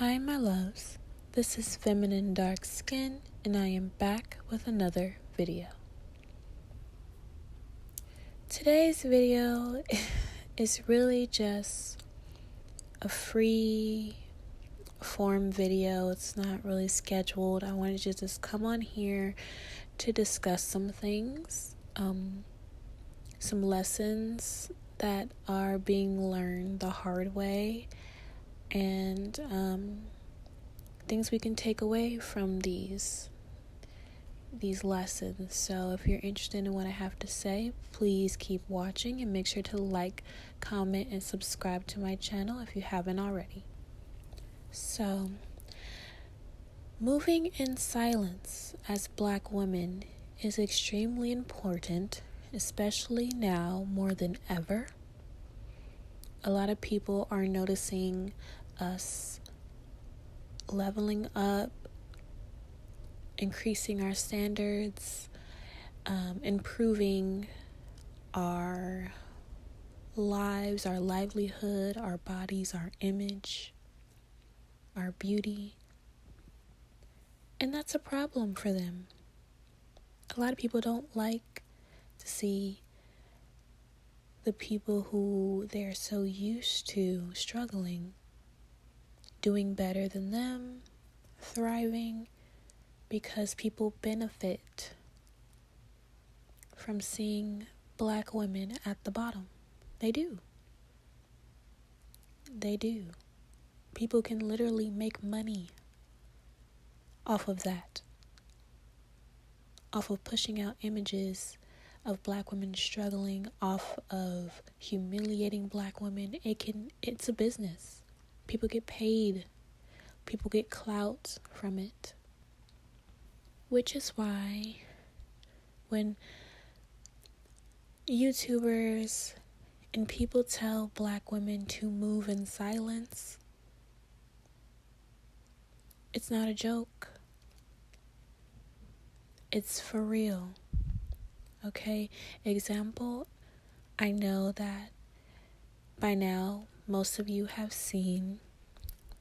Hi, my loves. This is Feminine Dark Skin, and I am back with another video. Today's video is really just a free form video. It's not really scheduled. I wanted to just come on here to discuss some things, some lessons that are being learned the hard way, and things we can take away from these lessons. So if you're interested in what I have to say, please keep watching and make sure to like, comment, and subscribe to my channel if you haven't already. So, moving in silence as Black women is extremely important, especially now more than ever. A lot of people are noticing us leveling up, increasing our standards, improving our lives, our livelihood, our bodies, our image, our beauty. And that's a problem for them. A lot of people don't like to see the people who they're so used to struggling, doing better than them, thriving, because people benefit from seeing Black women at the bottom. They do. They do. People can literally make money off of that. Off of pushing out images of Black women struggling, off of humiliating Black women. It's a business. People get paid. People get clout from it. Which is why when YouTubers and people tell Black women to move in silence, it's not a joke. It's for real. Okay? Example, I know that by now most of you have seen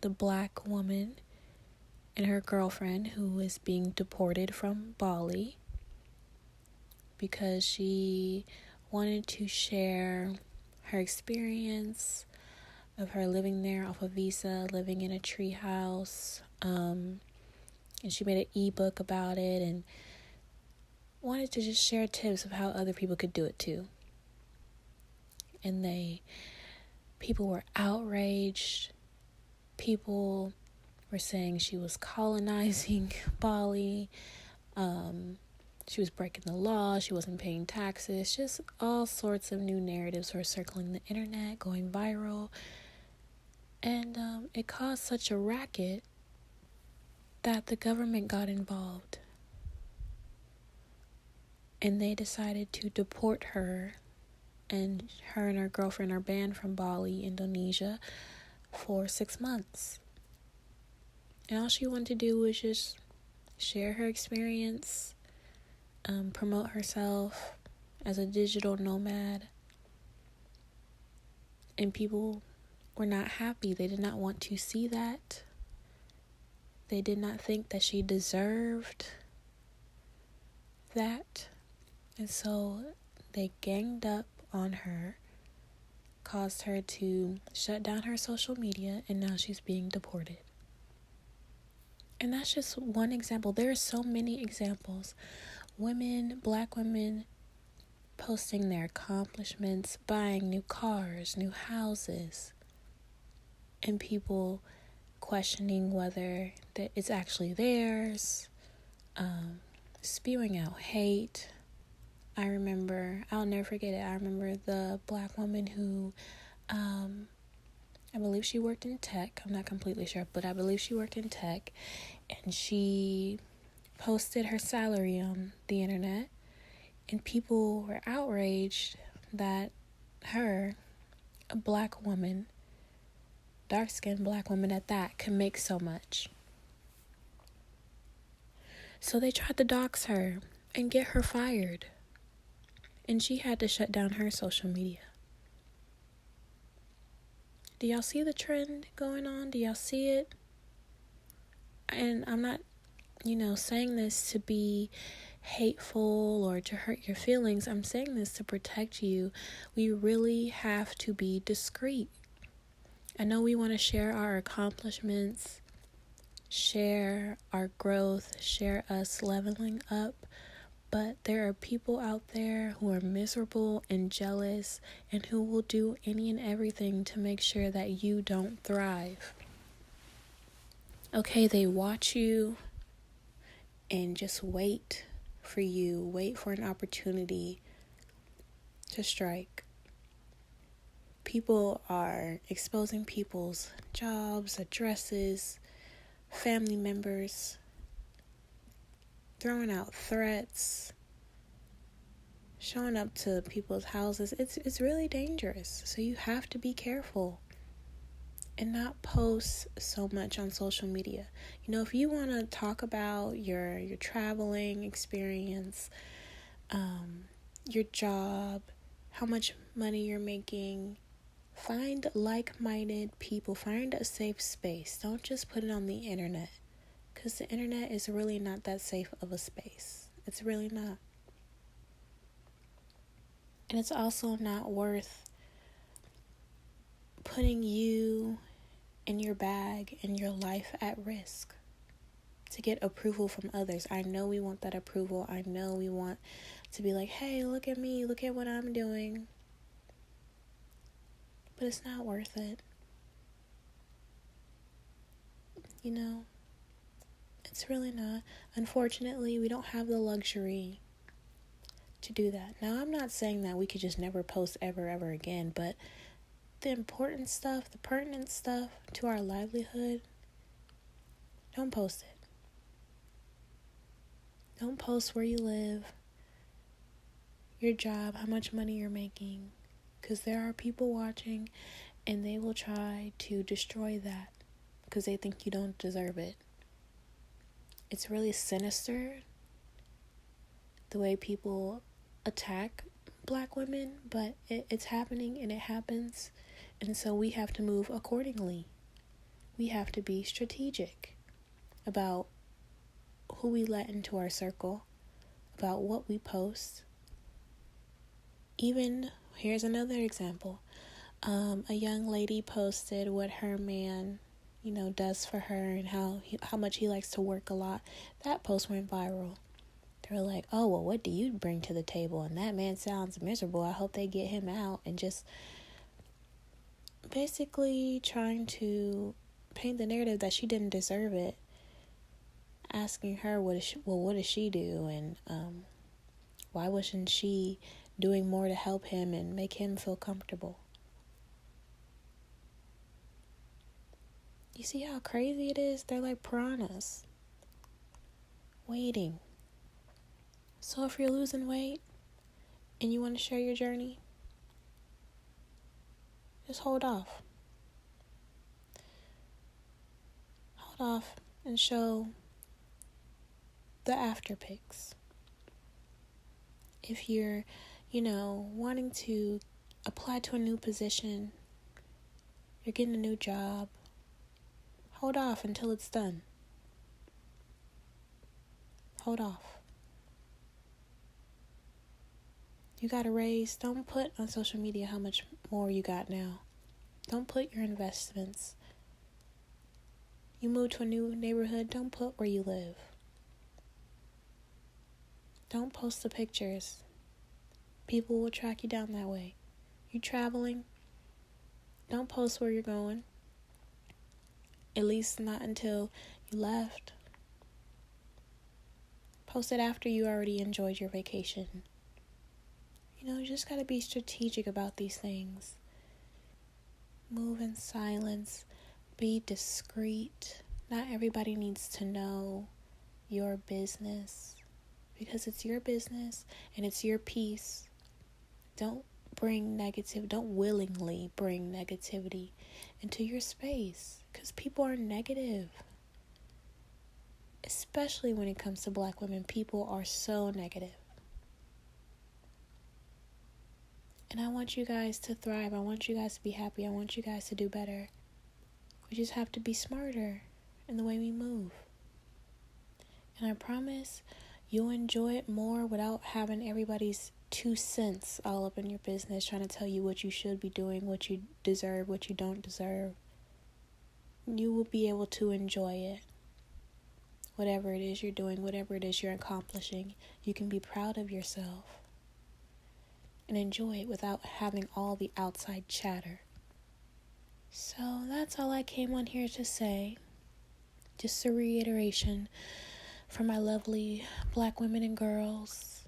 the Black woman and her girlfriend who is being deported from Bali because she wanted to share her experience of her living there off a visa, living in a tree house, and she made an ebook about it and wanted to just share tips of how other people could do it too. And people were outraged. People were saying she was colonizing Bali. She was breaking the law. She wasn't paying taxes. Just all sorts of new narratives were circling the internet, going viral. And it caused such a racket that the government got involved. And they decided to deport her. And her girlfriend are banned from Bali, Indonesia, for 6 months. And all she wanted to do was just share her experience, promote herself as a digital nomad. And people were not happy. They did not want to see that. They did not think that she deserved that. And so they ganged up on her, caused her to shut down her social media, and now she's being deported. And that's just one example. There are so many examples. Women, Black women, posting their accomplishments, buying new cars, new houses, and people questioning whether that it's actually theirs, spewing out hate. I'll never forget it. I remember the Black woman who, I believe she worked in tech. I'm not completely sure, but I believe she worked in tech. And she posted her salary on the internet. And people were outraged that her, a Black woman, dark-skinned Black woman at that, could make so much. So they tried to dox her and get her fired. And she had to shut down her social media. Do y'all see the trend going on? Do y'all see it? And I'm not, saying this to be hateful or to hurt your feelings. I'm saying this to protect you. We really have to be discreet. I know we want to share our accomplishments, share our growth, share us leveling up, but there are people out there who are miserable and jealous and who will do any and everything to make sure that you don't thrive. Okay, they watch you and just wait for an opportunity to strike. People are exposing people's jobs, addresses, family members, throwing out threats, showing up to people's houses. It's really dangerous. So you have to be careful and not post so much on social media. If you want to talk about your traveling experience, your job, how much money you're making, find like-minded people. Find a safe space. Don't just put it on the internet, because the internet is really not that safe of a space. It's really not. And it's also not worth putting you and your bag and your life at risk to get approval from others. I know we want that approval. I know we want to be like, hey, look at me, look at what I'm doing. But it's not worth it. It's really not. Unfortunately, we don't have the luxury to do that. Now, I'm not saying that we could just never post ever again, but the important stuff, the pertinent stuff to our livelihood, don't post it. Don't post where you live, your job, how much money you're making, because there are people watching and they will try to destroy that because they think you don't deserve it. It's really sinister the way people attack Black women, but it's happening and it happens, and so we have to move accordingly. We have to be strategic about who we let into our circle, about what we post. Even, here's another example. A young lady posted what her man, does for her and how much he likes to work a lot. That post went viral. They were like, oh, well, what do you bring to the table? And that man sounds miserable. I hope they get him out. And just basically trying to paint the narrative that she didn't deserve it. Asking her, what does she do? And why wasn't she doing more to help him and make him feel comfortable? You see how crazy it is? They're like piranhas, waiting. So if you're losing weight and you want to share your journey, just hold off. Hold off and show the after pics. If you're, wanting to apply to a new position, you're getting a new job, hold off until it's done. Hold off. You got a raise, don't put on social media how much more you got now. Don't put your investments. You move to a new neighborhood, don't put where you live. Don't post the pictures. People will track you down that way. You traveling, don't post where you're going. At least not until you left. Post it after you already enjoyed your vacation. You just gotta be strategic about these things. Move in silence. Be discreet. Not everybody needs to know your business, because it's your business and it's your peace. Don't willingly bring negativity into your space, because people are negative. Especially when it comes to Black women, people are so negative. And I want you guys to thrive. I want you guys to be happy. I want you guys to do better. We just have to be smarter in the way we move. And I promise you'll enjoy it more without having everybody's 2 cents all up in your business trying to tell you what you should be doing, what you deserve, what you don't deserve. You will be able to enjoy it. Whatever it is you're doing, whatever it is you're accomplishing, you can be proud of yourself and enjoy it without having all the outside chatter. So that's all I came on here to say. Just a reiteration for my lovely Black women and girls.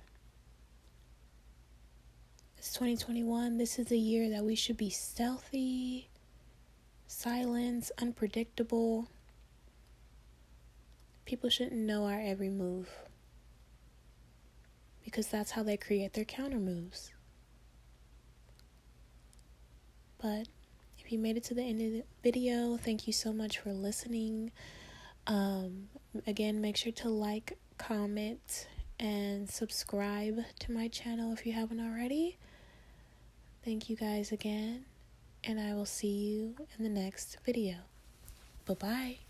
It's 2021. This is a year that we should be stealthy, silent, unpredictable. People shouldn't know our every move, because that's how they create their counter moves. But if you made it to the end of the video, thank you so much for listening. Again, make sure to like, comment, and subscribe to my channel if you haven't already. Thank you guys again, and I will see you in the next video. Bye-bye.